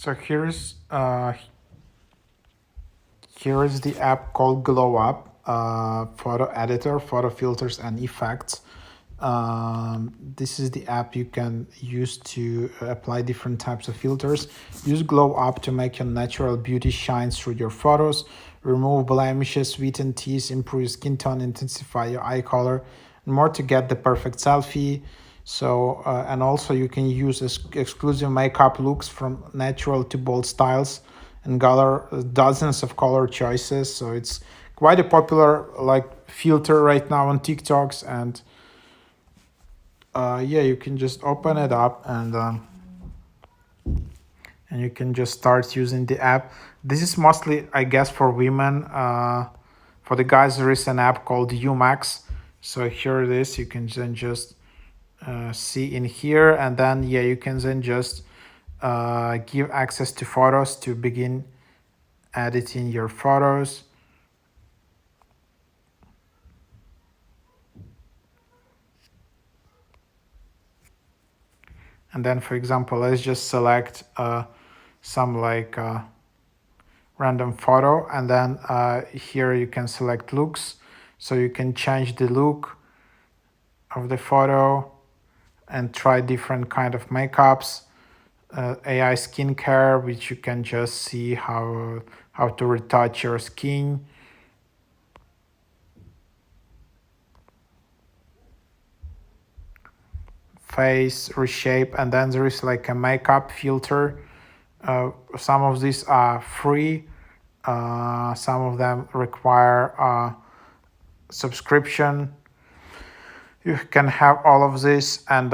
So here is the app called GlowUp, photo editor, photo filters and effects. This is the app you can use to apply different types of filters. Use GlowUp to make your natural beauty shine through your photos, remove blemishes, sweeten teeth, improve skin tone, intensify your eye color, and more to get the perfect selfie. So, and also you can use exclusive makeup looks from natural to bold styles and gather dozens of color choices. So it's quite a popular like filter right now on TikToks. And yeah, you can just open it up and you can just start using the app. This is mostly, I guess, for women. For the guys, there is an app called Umax. So here it is. You can then just see in here, and then yeah, you can then just give access to photos to begin editing your photos. And then, for example, let's just select some like random photo, and then here you can select looks. So you can change the look of the photo and try different kind of makeups. AI skincare, which you can just see how to retouch your skin. Face reshape, and then there is like a makeup filter. Some of these are free. Some of them require subscription. You can have all of this, and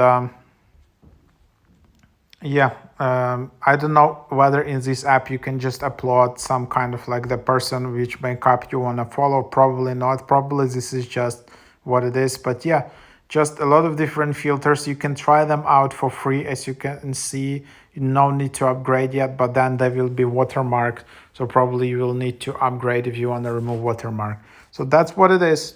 yeah, I don't know whether in this app you can just upload some kind of like the person which makeup you want to follow. Probably not. Probably this is just what it is. But yeah, just a lot of different filters. You can try them out for free. As you can see, no need to upgrade yet, but then they will be watermarked. So probably you will need to upgrade if you want to remove watermark. So that's what it is.